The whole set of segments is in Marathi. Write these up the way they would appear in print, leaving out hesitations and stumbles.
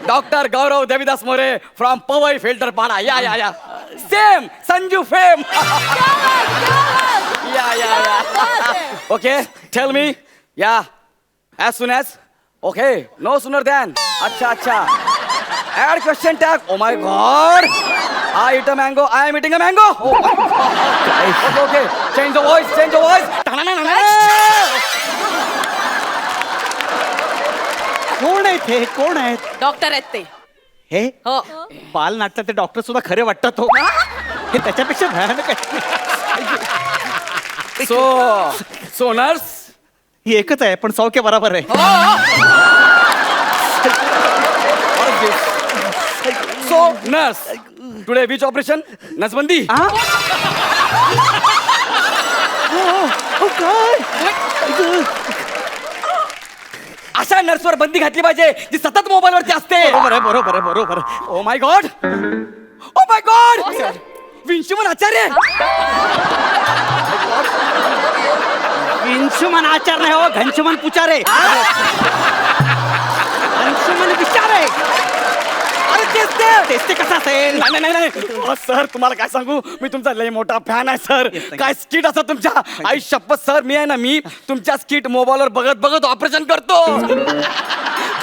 Doctor Gaurav Devidas More from Powai Filter Pada. Yeah same Sanju fame. Yeah okay tell me. Yeah as soon as. Okay, no sooner than. अच्छा. Add question tag. Oh my God. I eat a mango. I am eating a mango. Oh my God. Okay. Change the voice. कोण आहेत डॉक्टर आहेत ते. हे हो. बाल नाटकात ते डॉक्टर सुद्धा खरे वाटतात हो. हे त्याच्यापेक्षा भयानक आहे. So nurse. ही एकच आहे पण सौख्य बरोबर आहे. So nurse. Today which operation? नसबंदी. अशा नर्सवर बंदी घातली पाहिजे जी सतत मोबाईल वरती असते. बरोबर. ओ माय गॉड. विंशुमन आचार्य. विंशुमन आचार नाही हो, घनशुमन पुचारे. घनशुमन विचारे. अरे तेच ते कसं असेल? नाही. सर तुम्हाला काय सांगू, मी तुमचा लय मोठा फॅन आहे सर. काय स्किट असं तुमच्या. आई शपथ सर, मी तुमच्या स्किट मोबाईलवर बघत ऑपरेशन करतो.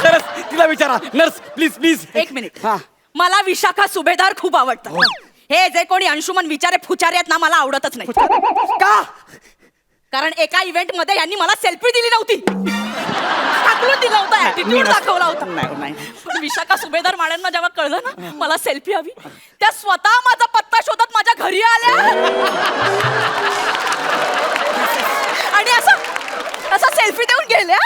खरंच तिला विचारा. Nurse please. एक मिनिट. मला विशाखा सुभेदार खूप आवडतं. हे जे कोणी अंशुमन विचारे फुचारे आहेत ना, मला आवडतच नाही. का? कारण एका इव्हेंट मध्ये यांनी मला सेल्फी दिली नव्हती. टाकलून दिला होता, ऍटिट्यूड दाखवला होता. नाही. पण विशाखा सुभेदार माळ्यांना जेव्हा कळलं ना मला सेल्फी हवी, त्या स्वतः माझा पत्ता शोधत माझ्या घरी आल्या आणि असा सेल्फी देऊन गेल्या.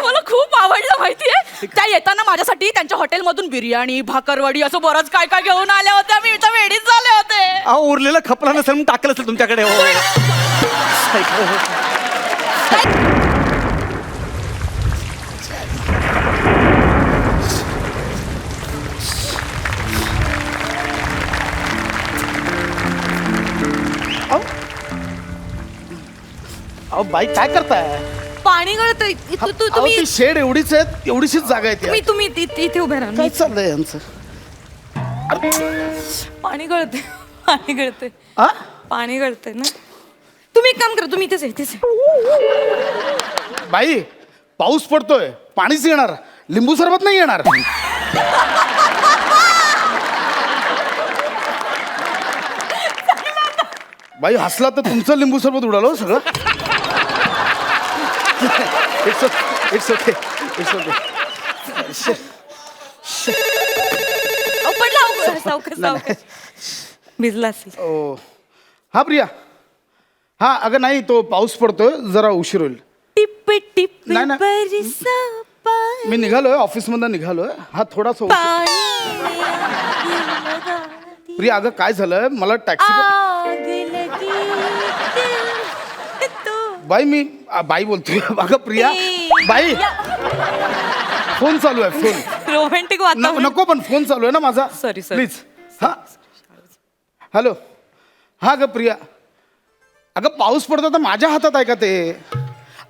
मला खूप आवडलं माहितीये. त्या येताना माझ्यासाठी त्यांच्या हॉटेलमधून बिर्याणी, भाकरवडी असं बरंच काय घेऊन आल्या होत्या. मी इथं वेडीच झाले होते. अहो उरलेलं खपला नसेल म्हणून टाकलं असेल तुमच्याकडे. हो. अहो बाई काय करताय? पाणी गळतंय. तुम्ही शेड एवढीच आहेत, एवढीशीच जागा आहे. तुम्ही इथे उभे राहा. काय चाललंय यांचं? पाणी गळते ना. तुम्ही एक काम करा, तुम्ही इथेच बाई पाऊस पडतोय, पाणीच येणार, लिंबू सरबत नाही येणार. बाई हसला तर तुमचं लिंबू सरबत उडालो सगळं. It's okay. भिजला. हा प्रिया. हा अगं नाही, तो पाऊस पडतोय, जरा उशीर होईल. टिप नाही. मी निघालोय, ऑफिस मधून निघालोय. हा थोडासा प्रिया अगं काय झालंय, मला टॅक्सी. बाई बोलतोय. अगं प्रिया बाई फोन चालू आहे. फोन रोमॅन्टिक नको पण फोन चालू आहे ना माझा. Sorry please. हा हॅलो. हा ग प्रिया अगं पाऊस पडतो तर माझ्या हातात आहे का ते?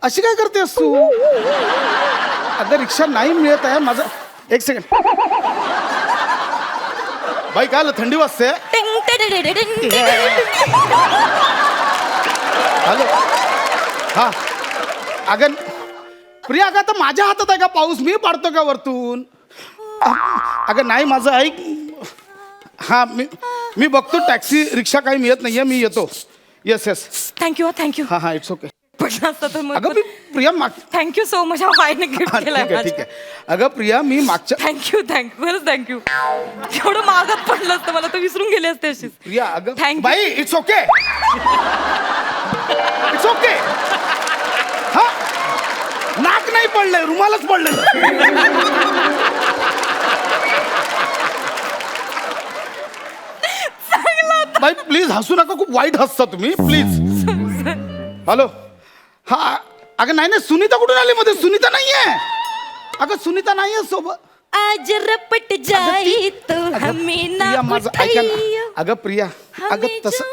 अशी काय करतेस तू? अगं रिक्षा नाही मिळत आहे माझा. एक सेकंड बाई काय थंडी वाजते. हॅलो. हा अगं प्रिया अगं तर माझ्या हातात आहे का पाऊस? मी पाडतो का वरतून? अगं नाही माझं ऐक. हा मी बघतो टॅक्सी रिक्षा काही मिळत नाहीये, मी येतो. येस. थँक्यू. हा इट्स ओके. अगं मी Priya thank you so much. Gift केलं. ठीक आहे. अगं प्रिया मी मागच्या थँक्यू थँक्यू. एवढं मागत पडलं असतं मला तर विसरून गेले असते अशीच. प्रिया अगं थँक्यू बाई. It's okay. हा नाक नाही पडलंय, रुमालच पडलं. बाई प्लीज हसू नका, खूप वाईट हसता तुम्ही प्लीज. हॅलो. हा अगं नाही सुनीता कुठून आली मध्ये? सुनीता नाहीये. अगं सुनीता नाहीये सोबत. आज रपट जाई तो हमें ना ऐका ना. अगं प्रिया अगं तसं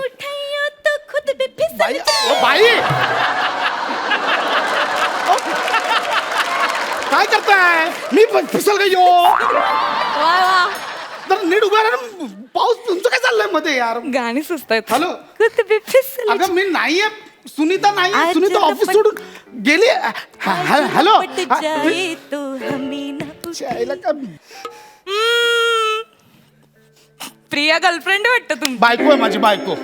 तो खुद भी फिसल बाई काय करताय मी फिसल गई हो वा वा तर नीट उभा राहा ना. पाऊस तुमचं काय चाललंय मध्ये यार गाणी सुचतायत हॅलो अगं मी नाहीये सुनीता नाहीये आज सुनीता जब ऑफिस पण- सोडून गेली हॅलो तो हमी प्रिया गर्लफ्रेंड वाटतं तुमची बायको आहे माझी बायको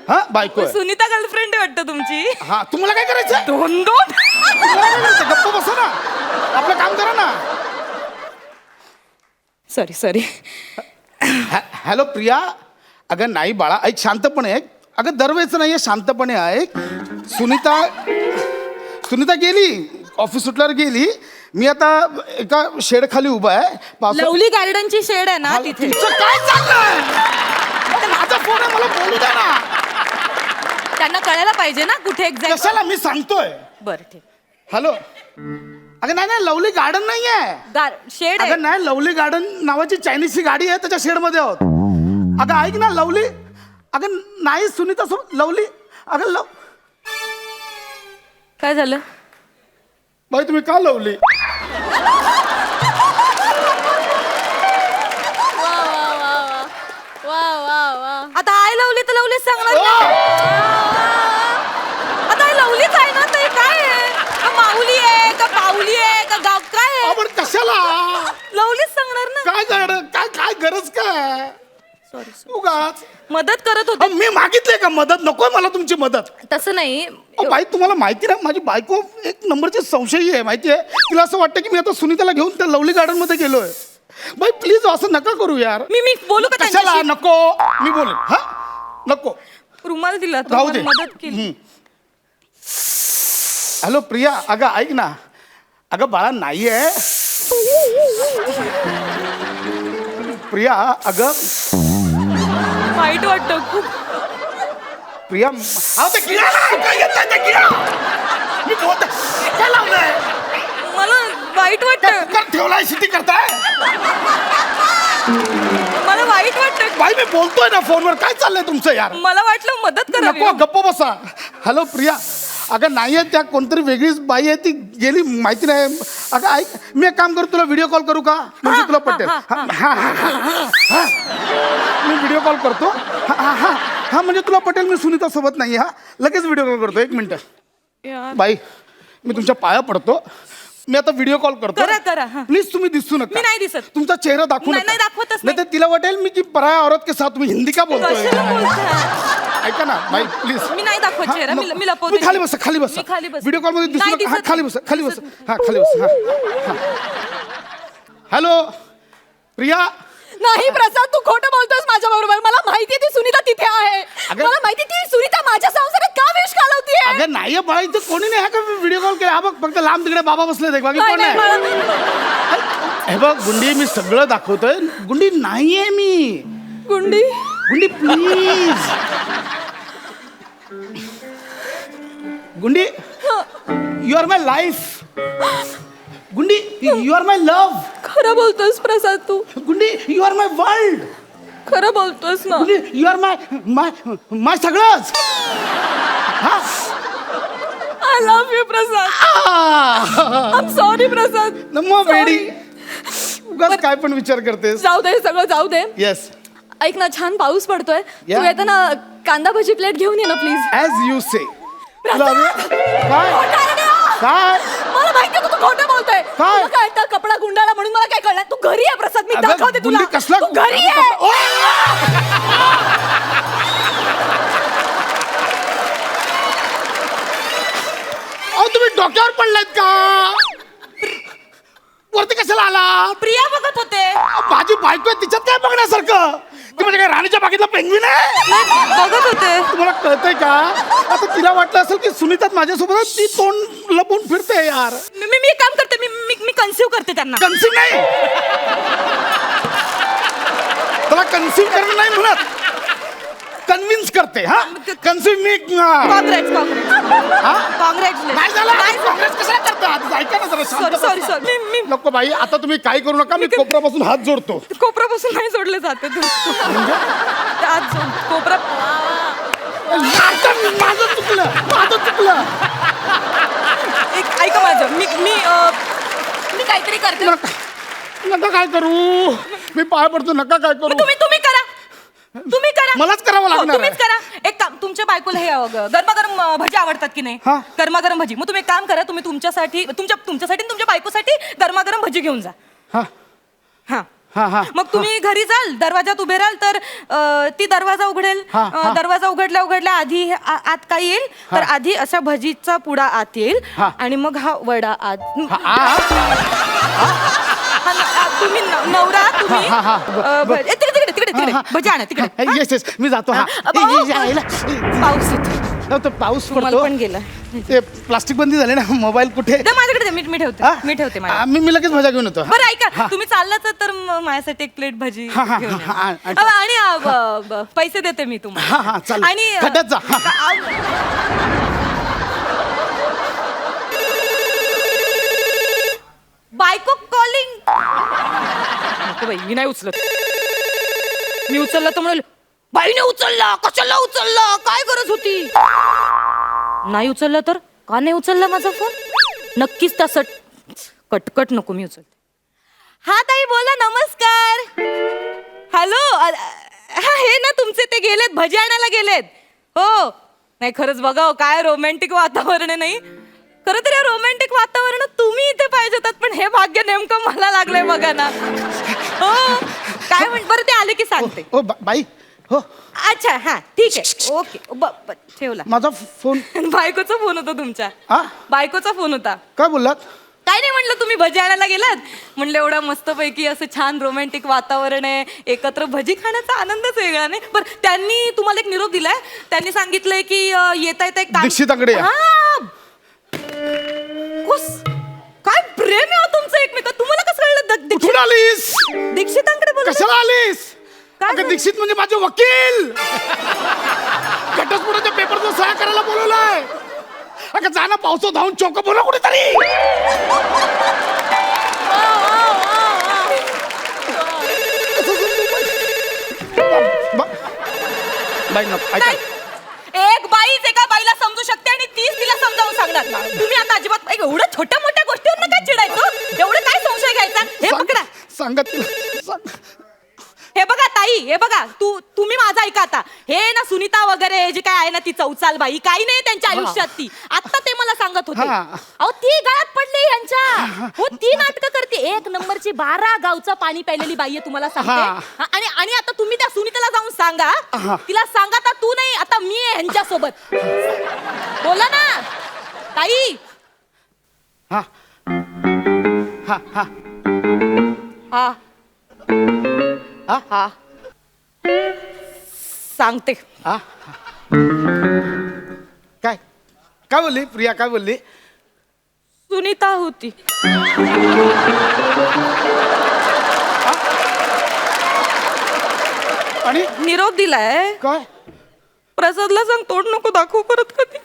हा बायको आहे सुनीता गर्लफ्रेंड वाटतं तुमची हा तुम्हाला काय करायचं दोन तुम्हाला काय करायचं गप्प बसा ना आपलं काम करा ना सॉरी हॅलो प्रिया अगं नाही बाळा ऐक शांतपणे ऐक अगं दरवेळेचं नाहीये शांतपणे ऐक सुनीता गेली ऑफिस सुटल्यावर गेली मी आता एका शेड खाली उभा आहे पावसा- लवली गार्डनची शेड आहे ना हा, तिथे तुमचं काय चाललंय अगं, माझा फोन आहे मला बोलू द्या ना त्यांना कळायला पाहिजे ना कुठे एक्झॅक्ट कशाला मी सांगतोय बरं ठीक हॅलो अगं नाही लवली गार्डन नाही आहे शेड आहे अगं नाही लवली गार्डन नावाची चायनीजची गाडी आहे त्याच्या शेडमध्ये आहोत अगं ऐक ना लवली अगं नाही सुनीता लवली अगं काय झालं बाई तुम्ही का लवली आता आय लवली तर लवलीच सांगणार ना. आता आय लवलीच आहे ना ते काय आहे का माऊली आहे का पाऊली आहे का गाव काय आहे आपण कशाला लवलीच सांगणार ना काय काय काय गरज काय सॉरी उगाच मदत करत होते मी मागितले का मदत नकोय मला तुमची मदत तसं नाही बाई तुम्हाला माहिती ना माझी बायको एक नंबरची संशयी आहे माहिती आहे तिला असं वाटतं की मी आता सुनीताला घेऊन त्या लवली गार्डन मध्ये गेलोय बाई प्लीज असं नका करू यार मी बोलू का कशाला त्यांच्याशी? नको मी बोलेन हा नको रुमाल दिला तो, राहू दे मदत केली हॅलो प्रिया अगं ऐक ना अगं बाळा नाही आहे प्रिया अगं वाईट वाटतं खूप प्रिया अहो, ते किडा ना, काय येतंय ते किडा? मी बोलतोय. काय लावलंय मला वाईट काय वाटतं कुकर ठेवलाय शेती करताय मला वाईट वाटतं बाई मी बोलतोय ना फोनवर काय चाललंय तुमचं यार मला वाटलं मदत करावी नको गप्प बसा हॅलो प्रिया अगं नाही आहे त्या कोणतरी वेगळीच बाई आहे ती गेली माहिती नाही अगं ऐक मी एक काम करू तुला व्हिडिओ कॉल करू का म्हणजे तुला पटेल हा. मी व्हिडिओ कॉल करतो हा म्हणजे तुला पटेल मी सुनीता सोबत नाही हा लगेच व्हिडिओ कॉल करतो 1 मिनिट यार. बाई मी तुमच्या पाया पडतो मी आता व्हिडिओ कॉल करतो करा, हा. प्लीज तुम्ही दिसू नका मी नाही दिसत. तुमचा चेहरा दाखवू नाही, नका नाही दाखवतच नाही तर तिला वाटेल मी की पराया औरत के साथ तुम्ही हिंदी का बोलतोय कशाला बोलताय? ऐका ना बाई प्लीज मी नाही दाखवत हा, चेहरा, नको. मी लपवते. मी खाली बसा खाली बसा मी खाली बसते. व्हिडिओ कॉल मध्ये दिसू नाही नका हा दिसत खाली नाही. बसा खाली बसा हा खाली बसा हा हॅलो प्रिया नाही प्रसाद तू खोटं बोलतोस माझ्या बरोबर मला माहिती ती सुनीता तिथे आहे अगं- मला माहिती ती सुनीता माझ्या संसारात का विष घालवतीये अगं नाही बाळा इथं कोणी नाही हा का व्हिडिओ कॉल केला हा बघ फक्त लांब तिकडे बाबा बसले ते बाकी कोण नाही हे बघ गुंडी मी सगळं दाखवतोय गुंडी नाहीये मी Gundi Gundi please Gundi you are my life Gundi you are my love खरं बोलतोस प्रसाद तू Gundi you are my world खरं बोलतोस ना गुंडी you are my my my सगळंच हा I love you Prasad I sorry Prasad मग वेडी उगाच काय पण विचार करतेस जाऊ दे सगळं जाऊ दे येस ऐक ना छान पाऊस पडतोय Yeah. तू येताना कांदा भजी प्लेट घेऊन ये ना प्लीज ॲज यू से प्रसाद! काय काय मला माहिती तू खोटं बोलतोय काय? तुला काय तर कपडा गुंडाळा म्हणून मला काय कळणार तू घरी आहे प्रसाद मी अगं, दाखवते तुला गुंडी कसला तू घरी आहे ओ! अहो तुम्ही डोक्यावर पडलायत का वरती कशाला आला प्रिया बघत होते माझी बायको आहे तिच्यात काय बघण्यासारखं ती म्हणजे काय राणीच्या बागेतला पेंग्विन आहे बघत होते तुम्हाला कळतंय का आता तिला वाटलं असेल की सुनीतात माझ्यासोबत आहे, ती तोंड लपून फिरते यार मी एक काम करते मी कन्सिव्ह करते त्यांना कन्सिव्ह नाही त्याला कन्सिव्ह करणं नाही म्हणत कन्व्हिन्स करते हा कन्सिव्ह मी काँग्रेस नाही झालं काँग्रेस कशाला करतात ऐका ना जरा शांत सॉरी बसा. मी नको बाई आता तुम्ही काय करू नका मी कोपऱ्यापासून हात जोडतो कोपरापासून नाही सोडले जाते तू आज कोपरा माझं चुकलं एक ऐका माझं मी मी काहीतरी करते. नका काय करू, मी पाय पडतो, नका काय करू. तुम्ही करा. तुम्ही करा. मलाच करावं लागणार तुम्हीच करा. एक काम, तुमच्या बायकोला हे गरमागरम भजी आवडतात की नाही? हा. गरमागरम भजी. मग तुम्ही एक काम करा, तुम्ही तुमच्यासाठी आणि तुमच्या बायकोसाठी गरमागरम भजी घेऊन जा. हा हा. हा हा. मग तुम्ही घरी जाल, दरवाजात उभे राहाल तर ती दरवाजा उघडेल. हा, हा. दरवाजा उघडल्या आधी आत काय येईल तर आधी अशा भजीचा पुडा आत येईल हा. आणि मग हा वडा आत. आ, तुम्ही नवरा तुम्ही हा, हा, तिकडे भजी आणा तिकडे. येस येस, मी जातो. हा. पाऊस येतो. तो पाऊस मला पडतो. पण गेला. ते प्लास्टिक बंदी झाले ना, मोबाईल कुठे? दे माझ्याकडे दे, मी ठेवते. हा? मी ठेवते माझ्या. मी लगेच भजा घेऊन येतो. बरं ऐका, तुम्ही चाललात तर माझ्यासाठी एक प्लेट भजी हा, हा, घेऊन हा, या. हा, हा. आणि पैसे देते मी हा, तुम्हाला. हा, चालेल. आणि खड्ड्यात जा. हा. बायको कॉलिंग. नको बाई, मी नाही उचलत. मी उचललं तर म्हणाल बाईने उचलला, कशाला उचलला, काय गरज होती. नाही उचललं तर का नाही उचलला माझा फोन? नक्कीच तसं कटकट नको, मी उचलते. हा ताई बोला, नमस्कार. हॅलो, हे ना तुमचे ते गेलेत, भजी आणायला गेलेत. हो नाही, खरंच बघा काय रोमॅन्टिक वातावरण आहे. नाही खरं तर या रोमॅन्टिक वातावरणात तुम्ही इथे पाहिजे होतात, पण हे भाग्य नेमकं मला लागलंय बघा ना. हो काय बरं ते आले की सांगते. ओ बाई, हो अच्छा हा ठीक आहे, ओके. ठेवला. माझा फोन. बायकोचा फोन होता तुमच्या. हा? बायकोचा फोन होता. काय बोललात? काय नाही म्हणलं, तुम्ही भजी आणायला गेलात. म्हणलं एवढा मस्तपैकी असं छान रोमॅन्टिक वातावरण आहे, एकत्र भजी खाण्याचा आनंदच वेगळा. नाही बरं, त्यांनी तुम्हाला एक निरोप दिलाय. त्यांनी सांगितलंय की येता येता एक दीक्षिताकडे या. काय प्रेम आहे हो तुमचं एकमेकात. तुम्हाला कसं कळलं? कुठून आलीस? दीक्षितांकडे बोलत कशाला आलीस? काय अगं, झालं? दीक्षित म्हणजे माझे वकील. घटस्फोटाच्या पेपरचं सह्या करायला बोलवलंय. अगं जाणं, पावसात धावून चौक बोला कुठेतरी. बाई नको, ऐका. एक बाईच एका बाईला समजू शकते आणि तीच तिला समजावून सांगणार. तुम्ही आता अजिबात एवढ्या छोट्या मोठ्या गोष्टींवर काय चिडायचं? एवढं काय संशय घ्यायचा? हे पकडा. सांगा तिला, सांग. हे बघा ताई, हे बघा, तुम्ही माझं ऐका आता. हे ना सुनीता वगैरे जे काय आहे ना, ती चौचाल बाई काही नाही त्यांच्या आयुष्यात. ती आता ते मला सांगत होते. हा. अहो ती गळ्यात पडली ह्यांच्या. हो ती नाटकं करते. एक नंबरची 12 गावचं पाणी प्यायलेली बाई आहे, तुम्हाला सांगते. हा. हा, आणि आता तुम्ही त्या सुनीताला जाऊन सांगा. हा. तिला सांगा, आता तू नाही, आता मी आहे ह्यांच्यासोबत. बोला ना ताई. हा हा हा हा हा हा सांगते. हा. काय काय बोलली प्रिया? काय बोलली? सुनीता होती. आणि निरोप दिलाय. काय? प्रसादला सांग, तोड नको दाखवू परत कधी.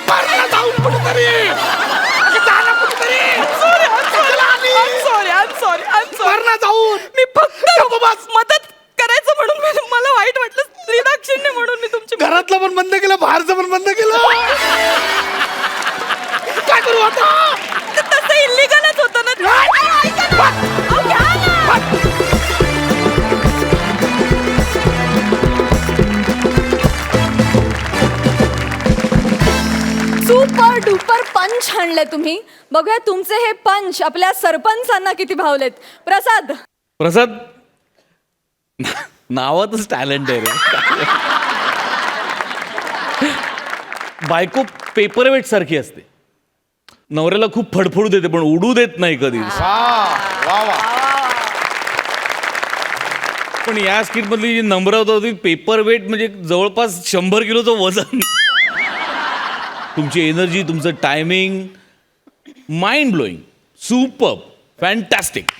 मारला जाऊन कुठेतरी. अगं, जा ना कुठेतरी. कशाला आलीस? मारला जाऊन. मी फक्त गप्प बस. मदत करायचं म्हणून मला वाईट वाटलं. स्त्रीदाक्षिण्य म्हणून मी तुमची घरातलं पण बंद केलं, बाहेरचं पण बंद केलं. काय करू आता? तसं इलिगलच होतं ना. ऐका ना. अहो, घ्या ना. सुपर डुपर पंच आणले तुम्ही. बघूया तुमचे हे पंच आपल्या सरपंचांना किती भावलेत. प्रसाद, नावातच टॅलेंट आहे रे. बायको पेपरवेट सारखी असते. नवऱ्याला खूप फडफडू देते पण उडू देत नाही कधी. वा वा. पण या स्किट मधली जी नम्रता होती, पेपरवेट म्हणजे जवळपास 100 किलोचं वजन. तुमची एनर्जी, तुमचं timing, mind blowing, super, fantastic.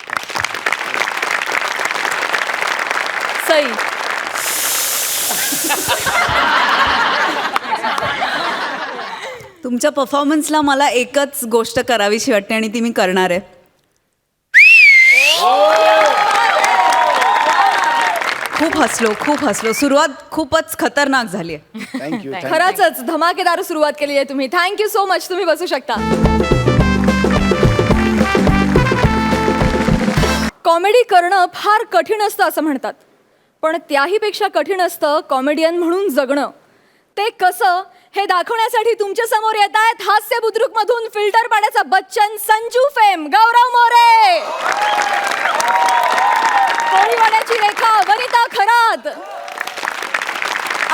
Sai. तुमच्या परफॉर्मन्सला मला एकच गोष्ट करावीशी वाटते आणि ती मी करणार आहे. खूप हसलो. सुरुवात खूपच खतरनाक झाली आहे. थँक्यू. खरंच धमाकेदार सुरुवात केली आहे तुम्ही. Thank you so much. तुम्ही बसू शकता. कॉमेडी करणं फार कठीण असतं असं म्हणतात, पण त्याहीपेक्षा कठीण असतं कॉमेडियन म्हणून जगणं. ते कसं हे दाखवण्यासाठी तुमच्या समोर येत आहेत हास्य बुद्रुक मधून फिल्टर पाण्याचा बच्चन संजू फेम गौरव मोरे, कोळीवाड्याची रेखा वनिता खरात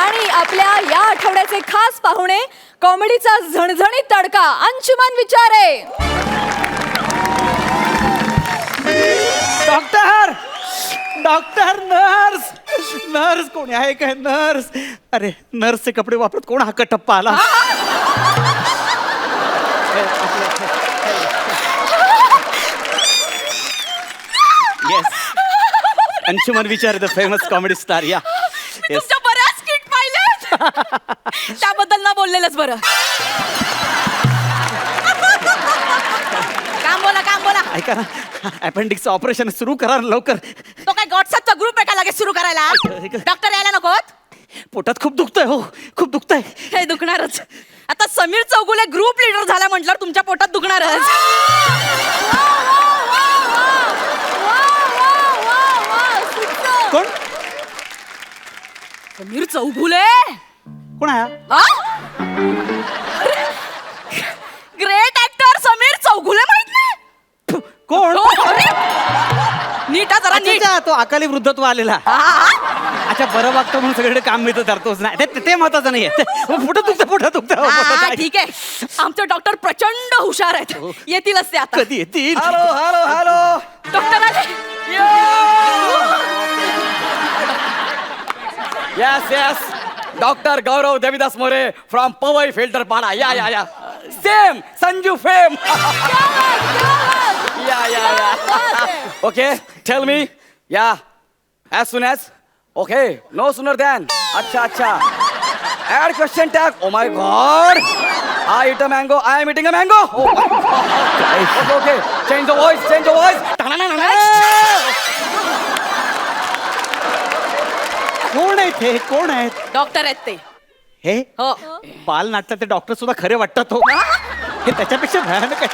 आणि आपल्या या आठवड्याचे खास पाहुणे कॉमेडीचा झणझणीत तडका अंशुमन विचारे. डॉक्टर डॉक्टर नर्स नर्स कोणी आहे काय नर्स? अरे नर्सचे कपडे वापरत कोण हा कटप्पा आला? Yes Anshuman Vichare the famous comedy star. या येस तुमच्या बऱ्याच किट पाहिल्यात त्याबद्दल ना बोललेलंच बरं. काम बोला ऐका ना अपेंडिक्सचं ऑपरेशन सुरू करा ना लवकर. तो काय व्हॉट्सअपचा ग्रुप आहे का लगेच सुरू करायला? डॉक्टर यायला नकोत? पोटात खूप दुखतंय हो खूप दुखतंय. हे दुखणारच. आता समीर चौगुले ग्रुप लीडर झाला म्हटल्यावर तुमच्या पोटात दुखणारच. कोण समीर चौगुले कोण आहे हा? ग्रेट ऍक्टर समीर चौगुले माहित नाही? कोण? नीट हा जरा नीट. अच्छा, तो अकाली वृद्धत्व आलेला. अच्छा बरं वागतो म्हणून सगळीकडे काम मिळतं धरतोच नाही ते महत्वाचं नाहीये. पोटात दुखतं. ठीक आहे. आमचे डॉक्टर प्रचंड हुशार आहेत. येतीलच ते आता. कधी येतील? हॅलो हॅलो हॅलो डॉक्टर आले. Yes yes doctor Gaurav Devidas More from Powai Filter Pada. Yeah same Sanju fame. Yeah okay tell me yeah as soon as okay no sooner than अच्छा add question tag oh my god I eat a mango I am eating a mango oh my god okay change the voice कोण आहेत हे कोण आहेत? डॉक्टर आहेत ते. हे हो. बाल नाटकात ते डॉक्टर सुद्धा खरे वाटतात हो. हे त्याच्यापेक्षा भयानक आहे.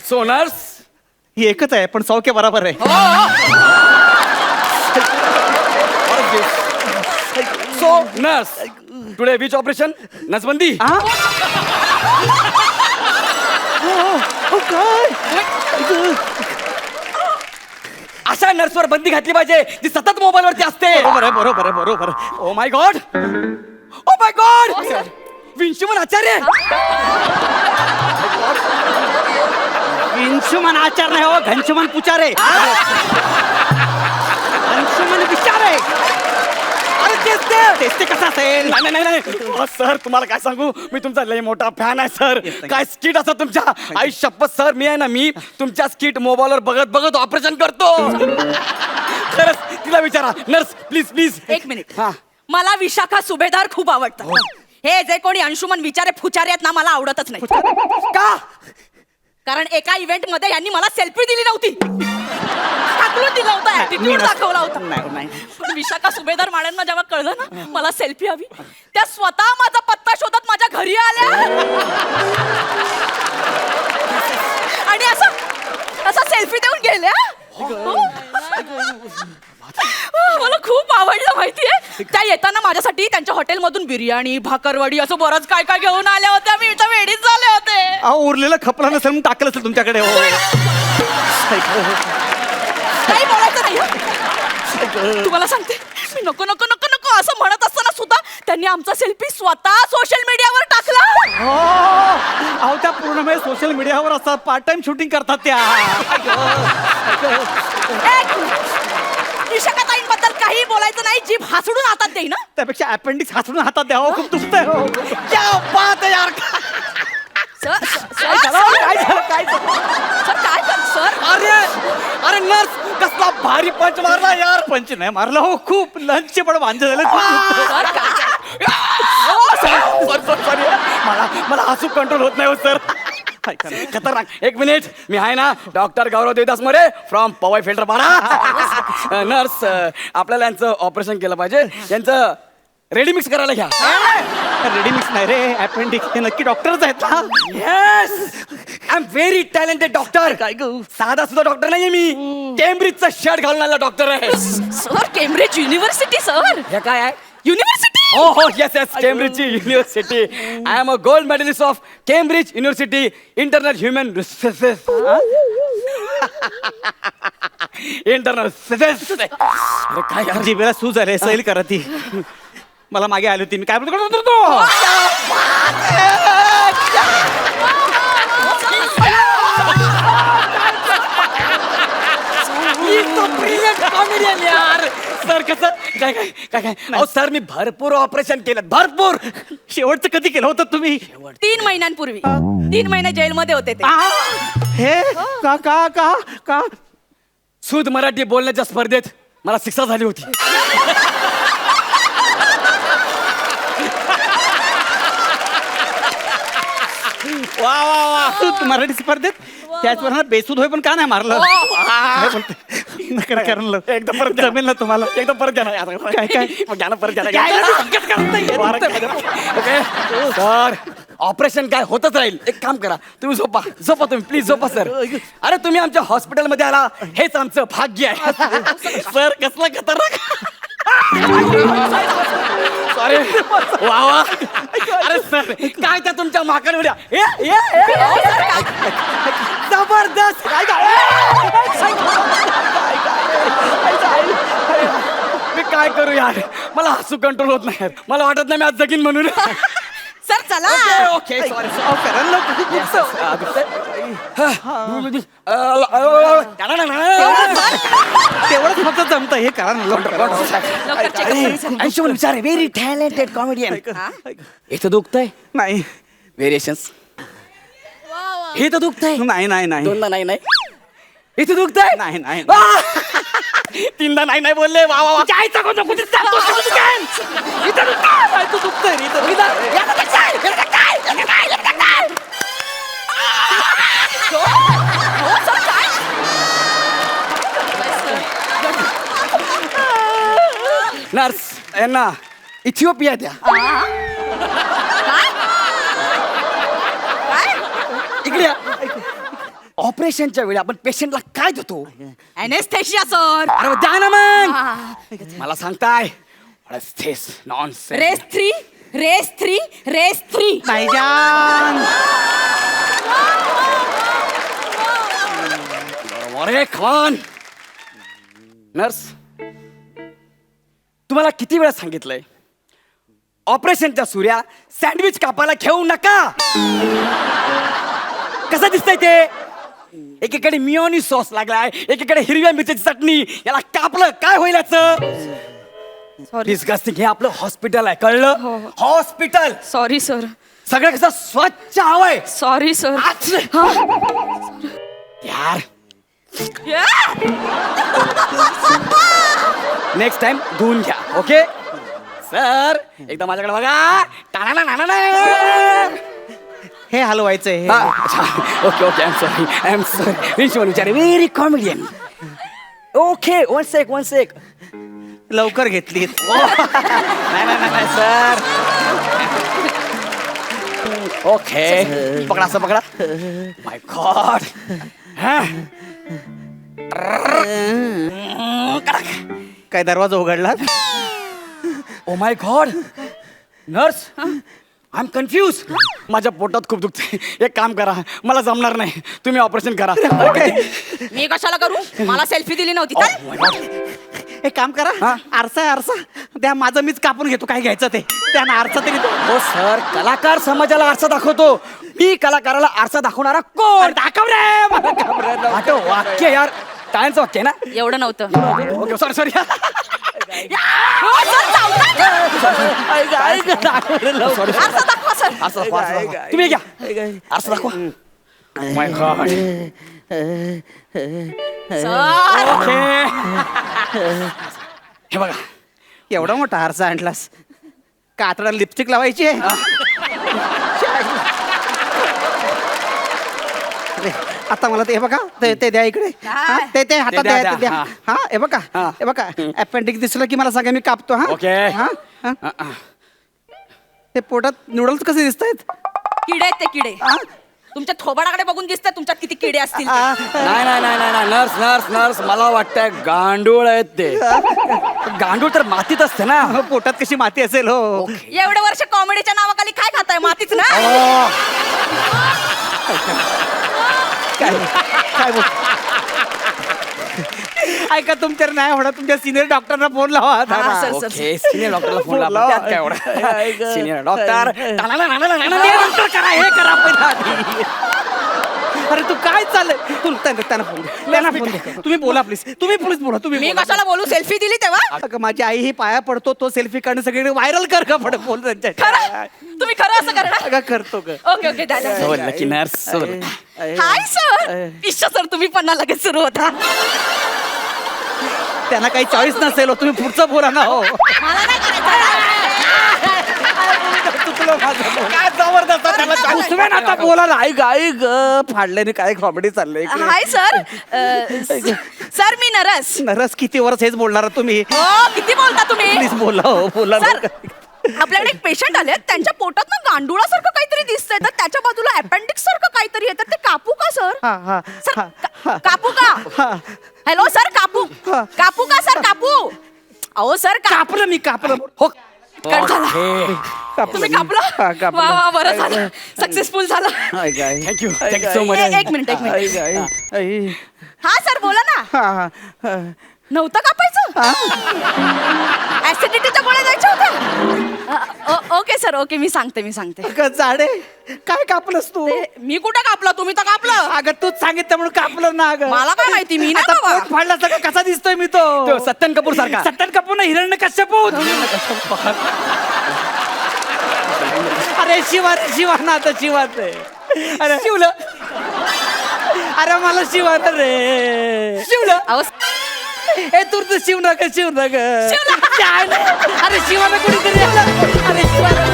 so nurse ही एकच आहे पण सौख्य बरोबर आहे. what is this so nurse today which operation नसबंदी अशा नर्सवर बंदी घातली पाहिजे ती सतत मोबाईल वरती असते. बरोबर ओ माय गॉड विंशुमन आचार्य अंशुमन आचार नाही हो घनशुमन पुचारे. अंशुमन विचारे. अरे तेच ते कसं असेल? नाही सर तुम्हाला काय सांगू मी तुमचा लय मोठा फॅन आहे सर. काय स्किट असं तुमच्या आई शपथ सर मी आहे ना मी तुमच्या स्किट मोबाईलवर बघत ऑपरेशन करतो. खरंच तिला विचारा नर्स प्लीज एक मिनिट. हा मला विशाखा सुभेदार खूप आवडतात. हे जे कोणी अंशुमन विचारे फुचारे आहेत ना मला आवडतच नाही. का कारण एका इव्हेंट मध्ये यांनी मला सेल्फी दिली नव्हती. टाकलून दिला होता ऍटिट्यूड दाखवला होता. नाही पण विशाखा सुभेदार मॅडमना जेव्हा कळलं ना मला सेल्फी हवी त्या स्वतः माझा पत्ता शोधत माझ्या घरी आल्या आणि असा सेल्फी देऊन गेल्या. मला खूप आवडलं माहितीये. त्या येताना माझ्यासाठी त्यांच्या हॉटेलमधून बिर्याणी भाकरवडी असं बरंच काय घेऊन आल्या होत्या. मी इथं वेडीच झाले होते. अहो उरलेलं खपला नसेल म्हणून टाकलं असेल तुमच्याकडे हो. काही बोलायचं नाही. तुम्हाला सांगते मी नको असं म्हणत असताना सुद्धा त्यांनी आमचा सेल्फी स्वतः सोशल मीडियावर टाकला. अहो त्या पूर्ण वेळ सोशल मीडियावर असतात पार्ट टाइम शूटिंग करतात त्या. विशाखाताईंबद्दल काही बोलायचं नाही. जीभ हसडून हातात देई ना. त्यापेक्षा अपेंडिक्स हातून हातात द्या हो खूप दुखतंय हो. क्या बात है यार सर अरे नर्स कसला भारी पंच मारला यार. पंच नाही मारला हो खूप लंचचे पण वांदे झाले. सॉरी मला हसू कंट्रोल होत नाही हो सर. खतरनाक. एक मिनिट मी आहे ना doctor Gaurav Devdas More from Powai Filter Pada. Nurse आपल्याला यांचं ऑपरेशन केलं पाहिजे. यांचं रेडी मिक्स करायला घ्या. रेडी मिक्स नाही रे अपेंडिक्स हे नक्की डॉक्टरच आहेत ना. Yes I am very talented doctor. काय ग? साधा सुद्धा डॉक्टर नाहीये मी. केम्ब्रिजचा शर्ट घालून आलेला डॉक्टर आहे. Sir Cambridge university sir. हे काय आहे? युनिव्हर्सिटी. हो हो येस येस केम्ब्रिजची university. I am a gold medallist of Cambridge university internal human resources. Internal अरे काय यार? जिभेला सूज आले सैल करा ती. मला मागे आली होती मी काय बोलतो कॉमेडियन यार. सर कसं काय काय काय काय अहो सर मी भरपूर ऑपरेशन केलं भरपूर. शेवटचं कधी केलं होतं तुम्ही? 3 महिन्यांपूर्वी. 3 महिने जेलमध्ये होते ते. हे का का का का शुद्ध मराठी बोलण्याच्या स्पर्धेत मला शिक्षा झाली होती. वा वा वा तू मराठी स्पर्धेत त्याचवर बेसूद होय पण का नाही मारलं? काय बोलते? नका करणं. एकदम परत जमेल ना तुम्हाला? एकदम परत द्या ना. काय काय मग घ्या ना परत द्या ना. ओके सर ऑपरेशन काय होतच राहील. एक काम करा तुम्ही झोपा झोपा तुम्ही प्लीज झोपा सर. अरे तुम्ही आमच्या हॉस्पिटलमध्ये आला हेच आमचं भाग्य आहे. सर कसला खतरनाक. सॉरी वा वा. अरे सर काय त्या तुमच्या माकड उड्या जबरदस्त. मी काय करू यार मला हसू कंट्रोल होत नाही यार. मला वाटत नाही मी आज जगीन म्हणून. सर चला. ओके सॉरी तेवढंच फक्त जमतं हे करा ना लवकर. अंशुमन विचार व्हेरी टॅलेंटेड कॉमेडियन. इथं दुखतंय नाही व्हेरिएशन्स. हे तर दुखतंय. नाही नाही नाही दोनदा नाही नाही. इथे दुखतंय. नाही नाही तीनदा नाही नाही बोलले. वा वा वा. तू दुखतंय रे नर्स यांना इथिओपिया द्या. इकडे या. ऑपरेशनच्या वेळी आपण पेशंटला काय देतो? Anaesthesia sir. अरे द्या ना मग. मला सांगताय नॉनसेन्स. Race 3 race 3 race 3. भाईजान अरे खॉन नर्स तुम्हाला किती वेळा सांगितलंय ऑपरेशनच्या सुऱ्या सँडविच कापायला घेऊ नका. कसं दिसतंय ते? एकीकडे मिओनी सॉस लागलाय एकीकडे हिरव्या मिरच्याची चटणी. याला कापलं काय होईल याचं? डिस्गस्टिंग. हे आपलं हॉस्पिटल आहे कळलं? हॉस्पिटल. Sorry sir. सगळं कसं स्वच्छ हवंय सॉरी सर. यार. नेक्स्ट टाइम धुवून घ्या. ओके सर एकदा माझ्याकडे बघा. हे हलवायचंय okay okay I am sorry Vichare very comedian. Okay one sec लवकर घेतली. नाही सर. ओके पकडा असं पकडा. My god. काय दरवाजा उघडला? Oh my god nurse I am confuse. माझ्या पोटात खूप दुखते. एक काम करा मला जमणार नाही तुम्ही ऑपरेशन करा. मी कशाला करू? मला सेल्फी दिली नव्हती. एक काम करा आरसा आहे आरसा द्या माझं मीच कापून घेतो काय घ्यायचं ते त्यानं आरसा तरी. हो सर कलाकार समाजाला आरसा दाखवतो. मी कलाकाराला आरसा दाखवणारा कोण? दाखव रे. वाक्य यार टाळ्यांचं वाक्य ना. एवढं नव्हतं. Okay sorry sorry. आरसा दाखवा सर. आरसा दाखवा. तुम्ही घ्या आरसा दाखवा. माय गॉड. सर ओके हे बघा एवढा मोठा आरसा आणलास कातडा लिपस्टिक लावायची आहे. आता मला ते बघा ते द्या इकडे. ते हातात द्या ते द्या. हा हे बघा अपेंडिक्स दिसलं की मला सांगा मी कापतो. हा ओके. ते पोटात नूडल्स कसे दिसत आहेत? किडे आहेत ते किडे. तुमच्या थोबाडाकडे बघून दिसतंय तुमच्यात किती किडे असतील ते. नाही नाही नाही नाही नाही. नर्स नर्स नर्स मला वाटतंय गांडूळ आहेत ते. गांडूळ तर मातीत असते ना. पोटात कशी माती असेल हो. एवढे वर्ष कॉमेडीच्या नावाखाली काय खाताय मातीच ना. अहो, काय बोल ऐका तुमच्या नाही होणार तुमच्या सिनियर डॉक्टरना फोन लावा हा, जरा. Sir, sir. ओके सिनियर डॉक्टरला फोन लावा. लावा. त्यात काय एवढं सिनियर डॉक्टर. ते नंतर करा हे करा पहिला आधी. अरे तू काय चाललंय तू त्यांना फोन दे. त्यांना फोन दे. तुम्ही बोला प्लीज तुम्ही प्लीज बोला तुम्ही मी बोला. कशाला बोलू सेल्फी दिली तेव्हा. अगं, माझी आई ही पाया पडतो तो सेल्फी काढणं सगळीकडे व्हायरल कर का पड बोल त्यांच्या खरं तुम्ही खरं असं करणार. अगं करतो ग ओके ओके दादा. So lucky nurse. So hi sir. इश्श सर तुम्ही पण ना लगेच सुरू होता. त्यांना काही चॉईस नसेल हो, तुम्ही पुढचं बोला ना हो. मला नाही करायचं. चुकलं माझं. काय जबरदस्त त्याला choice. तुम्ही ना आता बोला ना आई ग फाडल्याने काय कॉमेडी चाललंय इकडे. Hi sir. सर मी नरस. नरस किती वर्ष हेच बोलणार तुम्ही हो किती बोलता तुम्ही. प्लीज बोला हो बोला सर ना. आपल्याकडे एक पेशंट आले त्यांच्या पोटात ना गांडुळासारखं काहीतरी दिसतंय तर त्याच्या बाजूला अपेंडिक्स सारखं काहीतरी येतं ते कापू का सर. हा हा सर हा, हा. कापू का. हा. हॅलो सर कापू. कापू का सर कापू. अहो सर कापलं मी कापलं हो. कट झाला. कापलं तुम्ही मी. कापलं हा, कापलं. वा वा बरं झालं सक्सेसफुल झालं. Thank you thank you so much. एक मिनिट एक मिनिट. आई. हा सर बोला ना. हा, हा, हा. नव्हतं कापायचं. ऍसिडिटीच्या गोळ्या द्यायच्या होत्या. ओके सर ओके मी सांगते. अगं, जाडे काय कापलंस तू मी कुठं कापलं तुम्ही तर कापलं. अगं तूच सांगितलं म्हणून कापलं ना अगं मला काय माहिती मी आता नाही बाबा. पोट फाडला सगळं कसा दिसतोय मी तो तो सत्यन कपूर सारखा. सत्तन कपूर हिरण्य कश्यप अरे शिवा ना आता शिवाच आहे. अरे शिवलं अरे मला शिवा ना रे शिवलं अहो, हे तू तर शिव ना ग शिवलं. काय नाही. अरे शिवाना कुणीतरी अरे शिवाना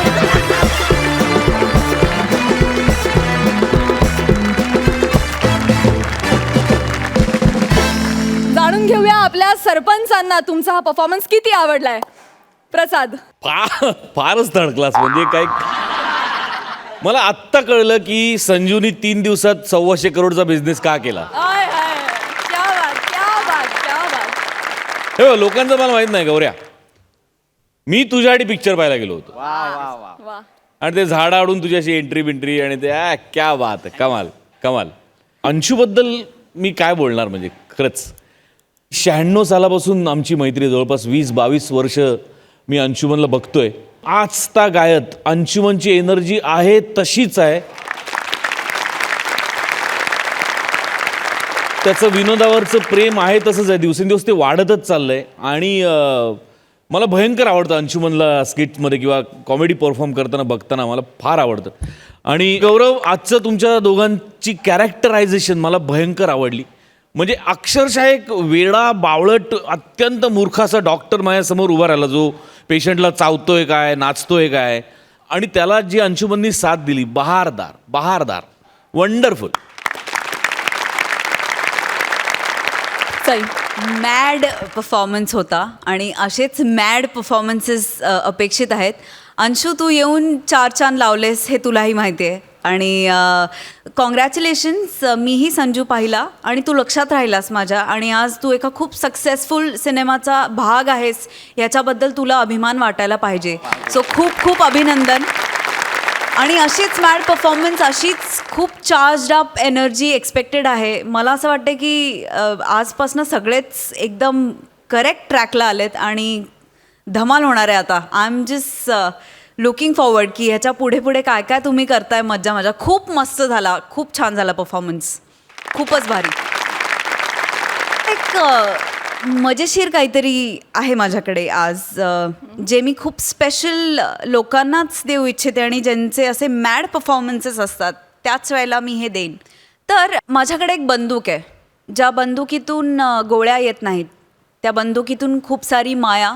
जाणून घेऊया आपल्या सरपंचांना तुमचा हा परफॉर्मन्स किती आवडलाय. प्रसाद. फारच थर्ड क्लास म्हणजे काय. मला आत्ता कळलं की संजूनी 3 दिवसात 125 करोडचा बिझनेस का केला. I, I. क्या बात, क्या बात, क्या बात. हे बघ, लोकांचं मला माहित नाही गौऱ्या. मी तुझ्यासाठी पिक्चर पाहायला गेलो होतो वा. आणि ते झाड आडून तुझ्याशी एंट्री बिंट्री आणि ते क्या बात आहे. कमाल कमाल. अंशूबद्दल मी काय बोलणार म्हणजे खरंच 96 सालापासून आमची मैत्री जवळपास 20-22 वर्ष मी अंशुमनला बघतोय. आज गायत अंशुमनची एनर्जी आहे तशीच आहे. त्याचं विनोदावरचं प्रेम आहे तसंच आहे. दिवसेंदिवस ते वाढतच चाललंय आणि मला भयंकर आवडतं अंशुमनला स्किटमध्ये किंवा कॉमेडी परफॉर्म करताना बघताना मला फार आवडतं. आणि गौरव आजचं तुमच्या दोघांची कॅरेक्टरायझेशन मला भयंकर आवडली. म्हणजे अक्षरशः एक वेडा बावळट अत्यंत मूर्ख असा डॉक्टर माझ्यासमोर उभा राहिला जो पेशंटला चावतोय काय नाचतोय काय आणि त्याला जी अंशुमननी साथ दिली बहारदार वंडरफुल. सई. मॅड परफॉर्मन्स होता आणि असेच मॅड परफॉर्मन्सेस अपेक्षित आहेत. अंशू तू येऊन 4 चांद लावलेस हे तुलाही माहिती आहे आणि कॉंग्रॅच्युलेशन्स. मीही संजू पाहिला आणि तू लक्षात राहिलास माझ्या आणि आज तू एका खूप सक्सेसफुल सिनेमाचा भाग आहेस याच्याबद्दल तुला अभिमान वाटायला पाहिजे. सो खूप अभिनंदन. आणि अशीच मॅड परफॉर्मन्स अशीच खूप चार्ज्ड अप एनर्जी एक्सपेक्टेड आहे. मला असं वाटतं की आजपासून सगळेच एकदम करेक्ट ट्रॅकला आलेत आणि धमाल होणार आहे आता. I am just looking forward की ह्याच्या पुढे काय काय तुम्ही करताय. मजा खूप मस्त झाला. खूप छान झाला परफॉर्मन्स. खूपच भारी. एक मजेशीर काहीतरी आहे माझ्याकडे आज जे मी खूप स्पेशल लोकांनाच देऊ इच्छिते आणि ज्यांचे असे मॅड परफॉर्मन्सेस असतात त्याच वेळेला मी हे देईन. तर माझ्याकडे एक बंदूक आहे ज्या बंदुकीतून गोळ्या येत नाहीत. त्या बंदुकीतून खूप सारी माया,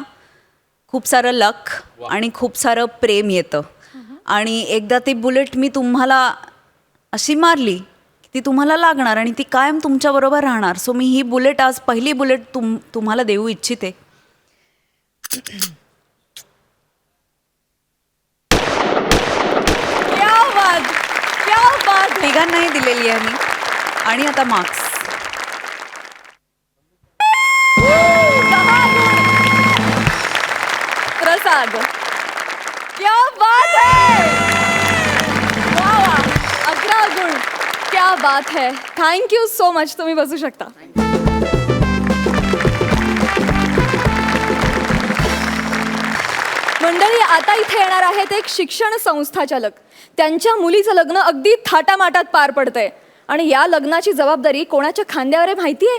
खूप सारं लक आणि खूप सारं प्रेम येतं. आणि एकदा ती बुलेट मी तुम्हाला अशी मारली की ती तुम्हाला लागणार आणि ती कायम तुमच्याबरोबर राहणार. सो मी ही बुलेट आज पहिली बुलेट तुम्हाला देऊ इच्छिते. क्या बात, क्या बात. तिघांनाही दिलेली आहे मी. आणि आता मार्क्स. 10 गुण. प्रसाद, क्या बात है. वा वा, 11 गुण. क्या बात है. Thank you so much. तुम्ही बसू शकता. मंडळी, आता इथे येणार आहेत एक शिक्षण संस्थाचालक. त्यांच्या मुलीचं लग्न अगदी थाटामाटात पार पडतंय आणि या लग्नाची जबाबदारी कोणाच्या खांद्यावर आहे माहितीये?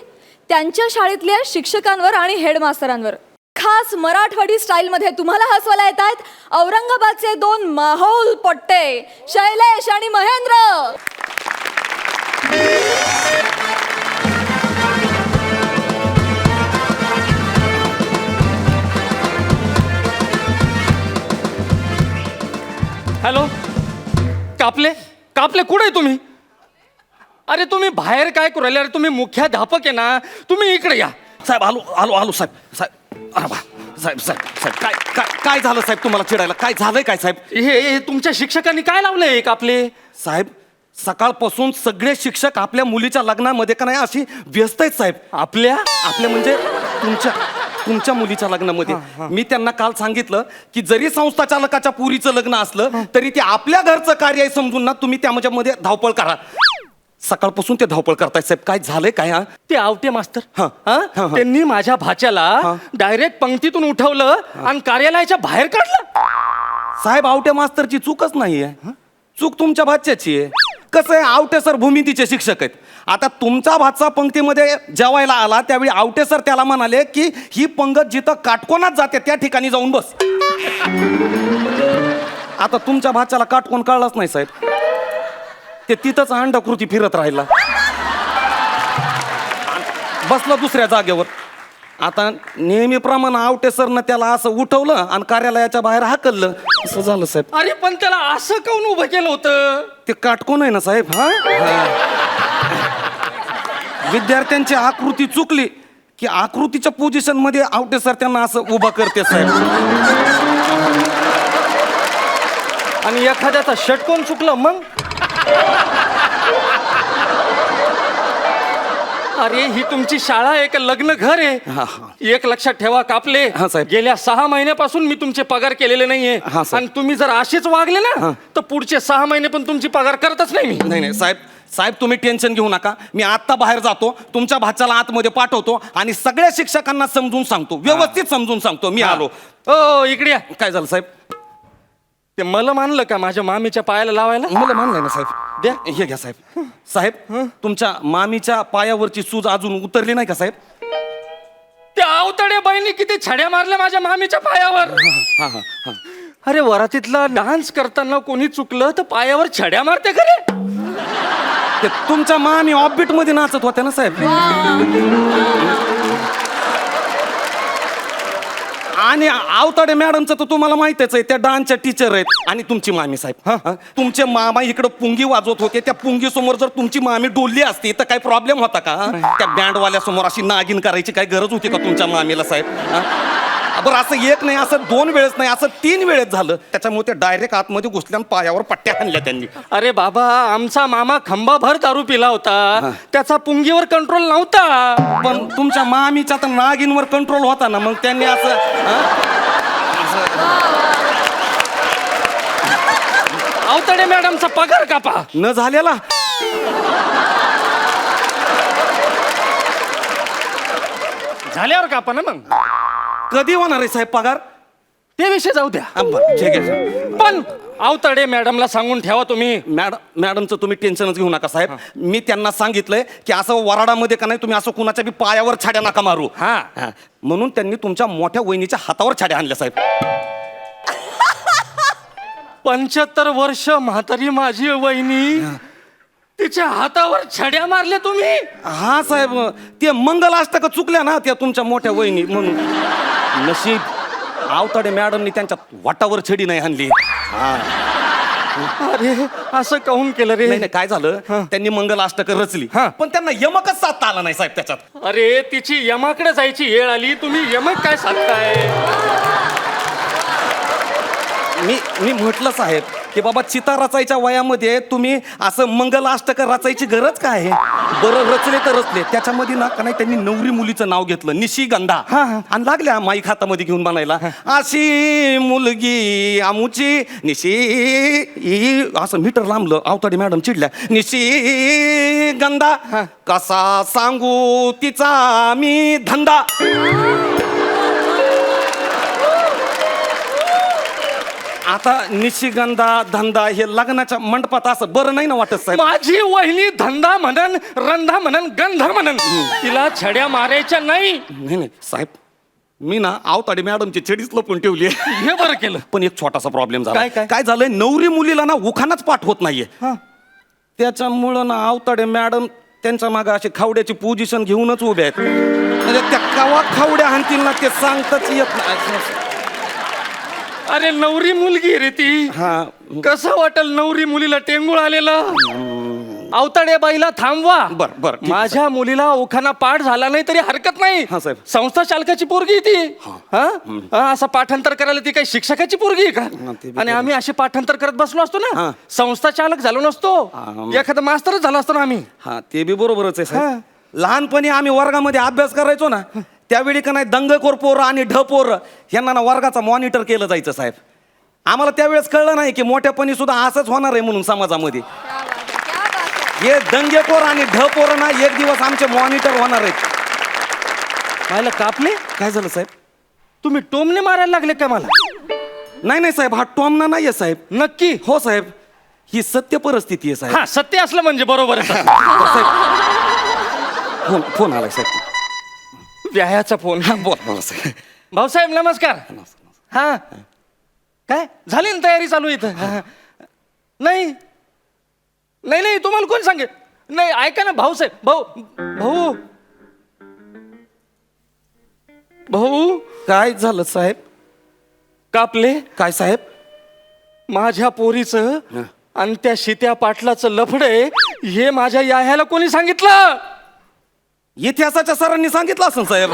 त्यांच्या शाळेतल्या शिक्षकांवर आणि हेडमास्तरांवर. खास मराठवाडी स्टाईलमध्ये तुम्हाला हसवायला येत आहेत औरंगाबादचे 2 माहोल पट्टे, शैलेश आणि महेंद्र. हॅलो, कापले कापले कुठे आहे तुम्ही? अरे तुम्ही बाहेर काय करू राहिले? अरे तुम्ही मुख्याध्यापक आहे ना, तुम्ही इकडे या. साहेब आलो आलो आलो साहेब. साहेब अरे बा, साहेब साहेब साहेब काय काय काय झालं साहेब? तुम्हाला चिडायला काय झालंय काय साहेब? हे तुमच्या शिक्षकांनी काय लावलंय कापले? साहेब सकाळपासून सगळे शिक्षक आपल्या मुलीच्या लग्नामध्ये का नाही अशी व्यस्त आहेत साहेब. आपल्या म्हणजे तुमच्या मुलीच्या लग्नामध्ये. मी त्यांना काल सांगितलं की जरी संस्था चालकाच्या पुरीचं लग्न असलं तरी ते आपल्या घरचं कार्य आहे समजून ना तुम्ही त्यामध्ये धावपळ करा. सकाळपासून ते धावपळ करतायत साहेब. काय झालंय काय? हा ते आवटे मास्तर हा. त्यांनी माझ्या भाच्याला डायरेक्ट पंक्तीतून उठवलं आणि कार्यालयाच्या बाहेर काढलं. साहेब आवटे मास्तरची चूकच नाहीये. चूक तुमच्या भाच्याची आहे. कसं आहे, आवटे सर भूमितीचे शिक्षक आहेत. आता तुमचा भाचा पंक्तीमध्ये जेवायला आला त्यावेळी आवटे सर त्याला म्हणाले की ही पंगत जिथं काटकोनात जाते त्या ठिकाणी जाऊन बस. आता तुमच्या भाच्याला काटकोन कळलाच नाही साहेब. ते तिथंच अंडाकृती फिरत राहिला, बसला दुसऱ्या जागेवर. आता नेहमीप्रमाणे आवटे सरनं त्याला असं उठवलं आणि कार्यालयाच्या बाहेर हाकललं. असं झालं साहेब. अरे पण त्याला असं काऊन उभं केलं होतं? ते काटकोन आहे ना साहेब. हा विद्यार्थ्यांची आकृती चुकली की आकृतीच्या पोझिशन मध्ये आवटे सर त्यांना असं उभा करते साहेब. आणि एखाद्याचा षटकोन चुकलं मग? अरे ही तुमची शाळा आहे का लग्न घर हा, आहे? एक लक्षात ठेवा कापले, हा, साहेब. गेल्या 6 महिन्यापासून मी तुमचे पगार केलेले नाहीये. हा, साहेब. आणि तुम्ही जर असेच वागले ना तर पुढचे 6 महिने पण तुमची पगार करतच नाही मी. नाही साहेब. साहेब तुम्ही टेन्शन घेऊ नका. मी आत्ता बाहेर जातो, तुमच्या भाच्याला आतमध्ये पाठवतो आणि सगळ्या शिक्षकांना समजून सांगतो, व्यवस्थित समजून सांगतो. मी आलो. ओ इकडे या. काय झालं साहेब? ते मला मानलं का माझ्या मामीच्या पायाला लावायला? मला मानलंय ना साहेब. द्या हे घ्या साहेब. साहेब तुमच्या मामीच्या पायावरची सूज अजून उतरली नाही का साहेब? त्या अवतड्या बाईंनी किती छड्या मारल्या माझ्या मामीच्या पायावर. हा हा हा. अरे वरातीतला डान्स करताना कोणी चुकलं तर पायावर छड्या मारते खरे. ते तुमच्या मामी ऑफबीट मध्ये नाचत होत्या ना साहेब. आणि आवताडे मॅडमचं तर तुम्हाला माहितच आहे, त्या डान्सच्या टीचर आहेत. आणि तुमची मामी साहेब, हा तुमचे मामा इकडे पुंगी वाजवत होते. त्या पुंगी समोर जर तुमची मामी डोलली असती तर काही प्रॉब्लेम होता का? त्या बँडवाल्या समोर अशी नागिन करायची काय गरज होती का तुमच्या मामीला साहेब? बरं असं एक नाही, असं 2 वेळेस नाही, असं 3 वेळेस झालं. त्याच्यामुळे ते डायरेक्ट आतमध्ये घुसल्या आणि पायावर पट्ट्या आणल्या त्यांनी. अरे बाबा आमचा मामा खंबाभर दारू पिला होता, त्याचा पुंगीवर कंट्रोल नव्हता. पण तुमच्या मामीच्या तर नागिनवर कंट्रोल होता ना, मग त्यांनी असं अवतडे मॅडमचा पगार कापा. न झालेला. झाल्यावर कापा ना. मग कधी होणार आहे साहेब पगार? ते विषय जाऊ द्या. बरं, ठीक आहे. पण अवतडे मॅडमला सांगून ठेवा तुम्ही. मॅडमचं तुम्ही टेन्शनच घेऊ नका साहेब. मी त्यांना सांगितलंय की असं वराडामध्ये का नाही तुम्ही असं कुणाच्या बी पायावर छाड्या नका मारू. हा. म्हणून त्यांनी तुमच्या मोठ्या वहिनीच्या हातावर छाड्या आणल्या साहेब. 75 वर्ष म्हातारी माझी वहिनी, तिच्या हातावर छड्या मारल्या तुम्ही? हा साहेब, ते मंगलाष्टक चुकल्या ना त्या तुमच्या मोठ्या वहिनी. म्हणून नशीब आवताडे मॅडमनी त्यांच्या वाटावर छडी नाही आणली. अरे असं काहून केलं रे? नाही काय झालं, त्यांनी मंगलाष्टक रचली पण त्यांना यमकच साधता आला नाही साहेब त्याच्यात. अरे तिची यमाकडे जायची वेळ आली, तुम्ही यमक काय साधताय? मी म्हटलं साहेब की बाबा चिता रचायच्या वयामध्ये तुम्ही असं मंगलाष्टक रचायची गरज काय आहे? बरं रचले तर रचले, त्याच्यामध्ये ना का नाही त्यांनी नवरी मुलीचं नाव घेतलं निशिगंधा, आणि लागल्या माईक हातामध्ये घेऊन म्हणायला अशी मुलगी आमुची निशी, असं मीटर लांबलं. आवताडे मॅडम चिडल्या, निशिगंधा कसा सांगू तिचा मी धंदा. आता निशिगंधा धंदा हे लग्नाच्या मंडपात असं बरं नाही ना वाटत साहेब? माझी वहिनी धंदा म्हणन, रंधा म्हणन, गंधा म्हणन, तिला छड्या मारायच्या नाही. नाही साहेब, मी ना आवताडे मॅडमची छडीच लपून ठेवली आहे. हे बरं केलं. पण एक छोटासा प्रॉब्लेम झाला. काय? काय झालंय, नवरी मुलीला ना उखानाच पाठ होत नाहीये. त्याच्यामुळं ना आवताडे मॅडम त्यांच्या मागे अशी खावड्याची पोझिशन घेऊनच उभे आहेत. म्हणजे त्या कवा खावड्या हाणतील ना ते सांगताच येत नाही. अरे नवरी मुलगी रे ती. हा. कसं वाटेल नवरी मुलीला टेंगुळ आलेलं? अवताडे बाईला थांबवा. बर, बर, ठीक आहे, माझ्या मुलीला ओखाना पाठ झाला नाही तरी हरकत नाही. हा, साहेब. संस्था चालकाची पोरगी आहे ती. असं पाठांतर करायला ती काही शिक्षकाची पोरगी आहे हा, का? ते बी आणि आम्ही असे पाठांतर करत बसलो असतो ना, हा. संस्था चालक झालो नसतो, एखादा मास्तरच झाला असतो ना आम्ही. हा, ते बी बरोबरच आहे साहेब. लहानपणी आम्ही वर्गामध्ये अभ्यास करायचो ना, त्यावेळी का नाही दंगखोर पोरं आणि ढपोरं यांना ना वर्गाचा मॉनिटर केलं जायचं साहेब. आम्हाला त्यावेळेस कळलं नाही की मोठ्यापणी सुद्धा असंच होणार आहे म्हणून समाजामध्ये. हे दंगेखोर आणि ढपोरं ना एक दिवस आमचे मॉनिटर होणार आहेत. मला कापले. काय झालं साहेब? तुम्ही टोमने मारायला लागले का मला? नाही साहेब, हा टॉमना नाहीये साहेब. नक्की? हो साहेब, ही सत्य परिस्थिती आहे साहेब. हा, सत्य असलं म्हणजे बरोबर आहे. फोन आलाय साहेब. व्यायाचा फोन. बोला साहेब. भाऊसाहेब नमस्कार. हा, काय झाली ना तयारी चालू इथं? नाही नाही नाही, तुम्हाला कोण सांगे? नाही ऐका ना भाऊसाहेब. भाऊ भाऊ भाऊ काय झालं साहेब? कापले. काय साहेब? माझ्या पोरीचं आणि त्या शित्या पाटलाचं लफडे हे माझ्या याह्याला कोणी सांगितलं? इतिहासाच्या सरांनी सांगितलं असं साहेब.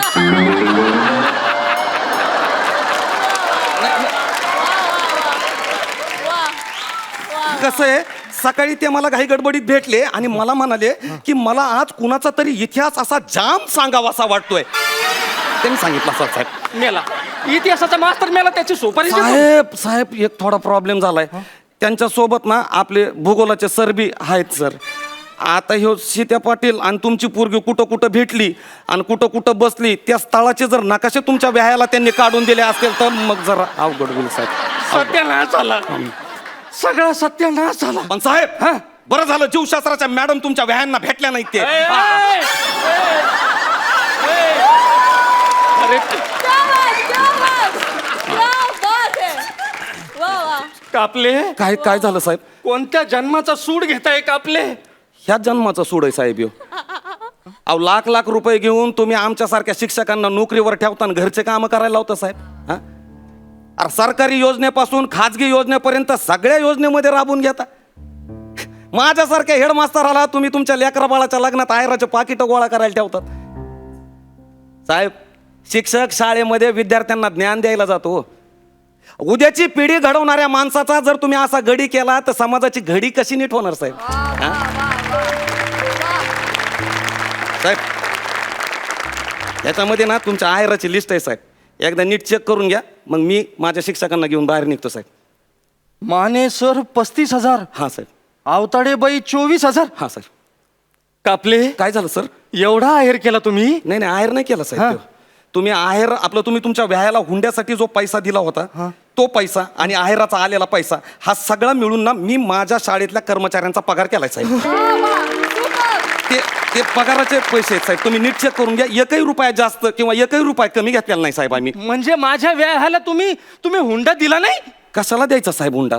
कसं आहे, सकाळी ते मला काही गडबडीत भेटले आणि मला म्हणाले की मला आज कुणाचा तरी इतिहास असा जाम सांगावासा वाटतोय. त्यांनी सांगितलं असं साहेब. मेला इतिहासाचा मास्तर मेला, त्याची सुपारी देतो. साहेब साहेब एक थोडा प्रॉब्लेम झालाय. त्यांच्या सोबत ना आपले भूगोलाचे सर बी आहेत सर. आता ह्यो सीत्या पाटील आणि तुमची पोरगी कुठं कुठं भेटली आणि कुठं कुठं बसली, त्या स्थळाचे जर नकाशे तुमच्या व्यायाला त्यांनी काढून दिले असतील तर मग जरा अवघड होईल साहेब. सत्यानाश झाला, सगळा सत्यानाश झाला. पण साहेब बरं झालं जीवशास्त्राच्या मॅडम तुमच्या व्यायांना भेटल्या नाहीत ते. अरे कापले, काय काय झालं साहेब? कोणत्या जन्माचा सूड घेताय कापले? ह्या जन्माचा सूड आहे साहेब ह्यो. अहो लाख लाख रुपये घेऊन तुम्ही आमच्यासारख्या शिक्षकांना नोकरीवर ठेवताना घरचे कामं करायला लावता साहेब. हा, अरे सरकारी योजनेपासून खाजगी योजनेपर्यंत सगळ्या योजनेमध्ये राबून घेता. माझ्यासारख्या हेडमास्तराला तुम्ही तुमच्या लेकरा बाळाच्या लग्नात आयराचे पाकिट गोळा करायला ठेवतात. साहेब शिक्षक शाळेमध्ये विद्यार्थ्यांना ज्ञान द्यायला जातो. उद्याची पिढी घडवणाऱ्या माणसाचा जर तुम्ही असा गडी केला तर समाजाची घडी कशी नीट होणार साहेब? साहेब याच्यामध्ये ना तुमच्या आयराची लिस्ट आहे साहेब. एकदा नीट चेक करून घ्या, मग मी माझ्या शिक्षकांना घेऊन बाहेर निघतो साहेब. माने सर 35,000. हां साहेब. आवताडे बाई 24,000. हां साहेब. कापले, काय झालं सर? एवढा आहेर केला तुम्ही? नाही आहेर नाही केला साहेब. तुम्ही आहेर आपलं तुम्ही तुमच्या व्यायाला हुंड्यासाठी जो पैसा दिला होता तो पैसा आणि आहेराचा आलेला पैसा हा सगळा मिळून ना मी माझ्या शाळेतल्या कर्मचाऱ्यांचा पगार केलाय साहेब. ते पगाराचे पैसे आहेत साहेब. तुम्ही नीट चेक करून घ्या. एकही रुपया जास्त किंवा एकही रुपया कमी घेतलेला नाही साहेब आम्ही. म्हणजे माझ्या व्याहाला तुम्ही हुंडा दिला नाही? कशाला द्यायचा साहेब हुंडा?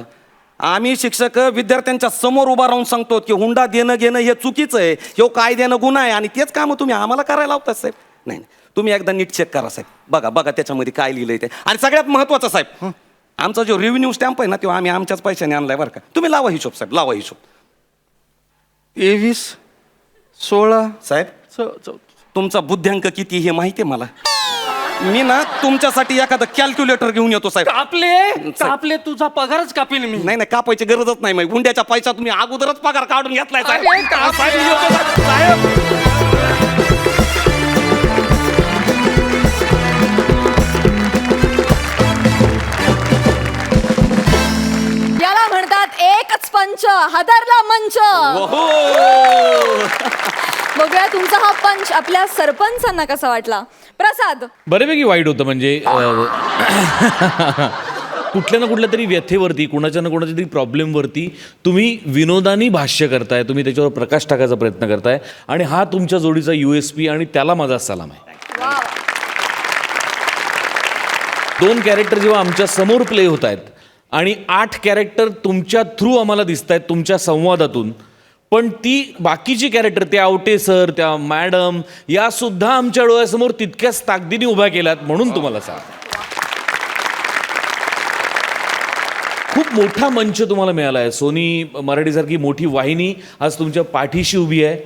आम्ही शिक्षक विद्यार्थ्यांच्या समोर उभा राहून सांगतो की हुंडा देणं घेणं हे चुकीचं आहे, हे कायद्यानं गुन्हा आहे, आणि तेच कामं तुम्ही आम्हाला करायला लावतात साहेब. नाही तुम्ही एकदा नीट चेक करा साहेब. बघा त्याच्यामध्ये काय लिहिलंय ते. आणि सगळ्यात महत्वाचं साहेब, आमचा जो रेव्हेन्यू स्टॅम्प आहे ना तो आम्ही आमच्याच पैशाने आणलाय बरं का. तुम्ही लावा हिशोब साहेब, लावा हिशोब. 23, 16 साहेब तुमचा बुद्ध्यांक किती हे माहिती आहे मला. मी ना तुमच्यासाठी एखादं कॅल्क्युलेटर घेऊन येतो साहेब. कापले तुझा पगारच कापील मी. नाही कापायची गरजच नाही. मग हुंड्याच्या पैसा तुम्ही अगोदरच पगार काढून घेतलाय साहेब. अरे, काप- साहेब, मी येतो साहेब. याला म्हणतात एकच पंच हादरला मंच. ओहो. बघूया तुमचा हा पंच आपल्या सरपंचांना कसा वाटला. प्रसाद, बऱ्यापैकी वाईट होतं म्हणजे कुठल्या ना कुठल्या तरी व्यथेवरती कुणाच्या ना कुणाच्या तरी प्रॉब्लेमवरती तुम्ही विनोदानी भाष्य करताय, तुम्ही त्याच्यावर प्रकाश टाकायचा प्रयत्न करताय आणि हा तुमच्या जोडीचा USP आणि त्याला माझा सलाम आहे. 2 कॅरेक्टर जेव्हा आमच्या समोर प्ले होत आहेत आणि 8 कॅरेक्टर तुमच्या थ्रू आम्हाला दिसत आहेत तुमच्या संवादातून, पण ती बाकीची कॅरेक्टर त्या आवटे सर, त्या मॅडम या सुद्धा आमच्या डोळ्यासमोर तितक्याच ताकदीने उभ्या केल्यात म्हणून तुम्हाला सांग. खूप मोठा मंच तुम्हाला मिळाला आहे. सोनी मराठीसारखी मोठी वाहिनी आज तुमच्या पाठीशी उभी आहे,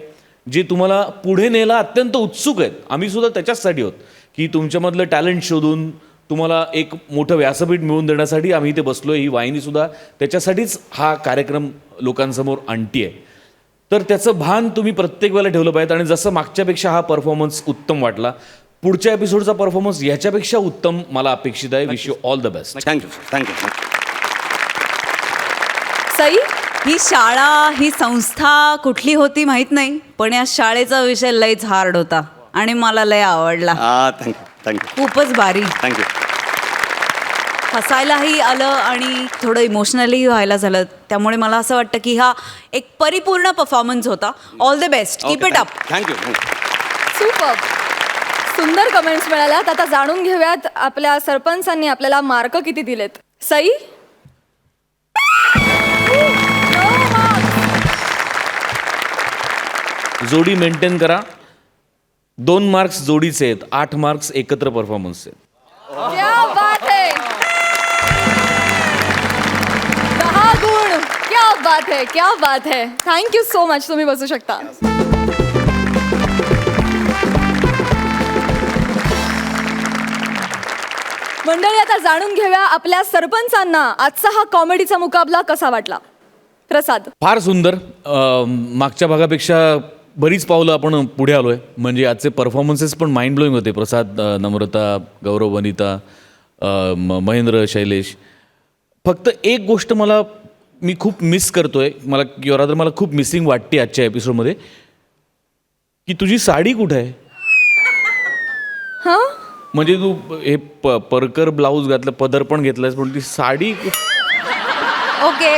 जे तुम्हाला पुढे न्यायला अत्यंत उत्सुक आहेत. आम्ही सुद्धा त्याच्याचसाठी आहोत की तुमच्यामधलं टॅलेंट शोधून तुम्हाला एक मोठं व्यासपीठ मिळवून देण्यासाठी आम्ही इथे बसलोय. ही वाहिनी सुद्धा त्याच्यासाठीच हा कार्यक्रम लोकांसमोर आणती आहे. तर त्याचं भान तुम्ही प्रत्येक वेळेला ठेवलं पाहिजे. आणि जसं मागच्यापेक्षा हा परफॉर्मन्स उत्तम वाटला, पुढच्या एपिसोडचा परफॉर्मन्स ह्याच्यापेक्षा उत्तम मला अपेक्षित आहे. Wish you all the best. Thank you. Sai, ही शाळा ही संस्था कुठली होती माहित नाही, पण या शाळेचा विषय लयच हार्ड होता आणि मला लय आवडला. थँक्यू. खूपच भारी. थँक्यू. हसायलाही आलं आणि थोडं इमोशनली व्हायला झालं. त्यामुळे मला असं वाटतं की हा एक परिपूर्ण परफॉर्मन्स होता. All the best. Keep it up. Thank you. Super, सुंदर कमेंट्स मिळाल्यात. आता जाणून घेऊयात आपल्या सरपंचांनी आपल्याला मार्क किती दिलेत. सई, जोडी मेंटेन करा. 2 मार्क्स जोडीचे आहेत, 8 मार्क्स एकत्र परफॉर्मन्स आहेत. क्या बात है. 10 गुण. क्या बात है, क्या बात है. Thank you so much. तुम्ही बसू शकता. मंडळी, आता जाणून घेऊया आपल्या सरपंचांना आजचा हा कॉमेडीचा मुकाबला कसा वाटला. प्रसाद, फार सुंदर. मागच्या भागापेक्षा बरीच पावलं आपण पुढे आलोय. म्हणजे आजचे परफॉर्मन्सेस पण माइंड ब्लोईंग होते. प्रसाद, नम्रता, गौरव, वनिता, महेंद्र, शैलेश. फक्त एक गोष्ट मी खूप मिस करतोय, मला खूप मिसिंग वाटते आजच्या एपिसोडमध्ये, की तुझी साडी कुठे आहे. हां, म्हणजे तू हे परकर ब्लाऊज घातलं, पदर पण घेतलायस, पण ती sari Okay,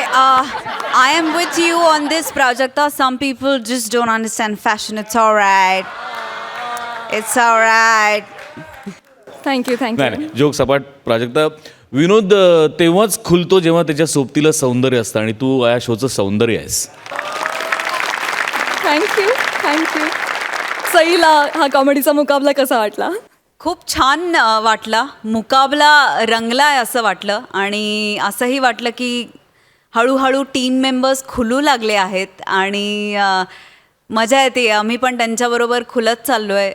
I am with you on this, Prajakta. Some people just don't understand fashion. It's all right. It's all right. Thank you. नाही जोक सपाट. प्राजक्ता, विनोद तेव्हाच खुलतो जेव्हा त्याच्या सोबतीला सौंदर्य असतं आणि तू या शोचं सौंदर्य आहेस. थँक्यू. सईला हा कॉमेडीचा मुकाबला कसा वाटला. खूप छान वाटला. मुकाबला रंगलाय असं वाटलं आणि असंही वाटलं की हळूहळू टीम मेंबर्स खुलू लागले आहेत आणि मजा येते. आम्ही पण त्यांच्याबरोबर खुलत चाललो आहे.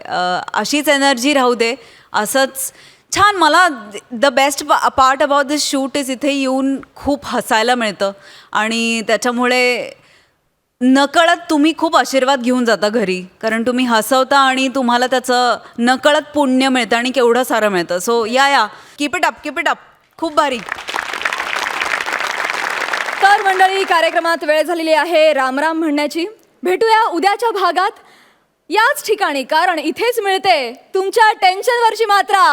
अशीच एनर्जी राहू दे. असंच छान. मला the best part about this shoot is इथे येऊन खूप हसायला मिळतं आणि त्याच्यामुळे नकळत तुम्ही खूप आशीर्वाद घेऊन जाता घरी, कारण तुम्ही हसवता आणि तुम्हाला त्याचं नकळत पुण्य मिळतं आणि केवढं सारं मिळतं. सो या कीप इट अप. खूप भारी. तर मंडळी, कार्यक्रमात वेळ झालेली आहे राम राम म्हणण्याची. भेटूया उद्याच्या भागात याच ठिकाणी, कारण इथेच मिळते तुमच्या टेन्शनवरची मात्रा,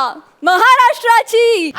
महाराष्ट्राची.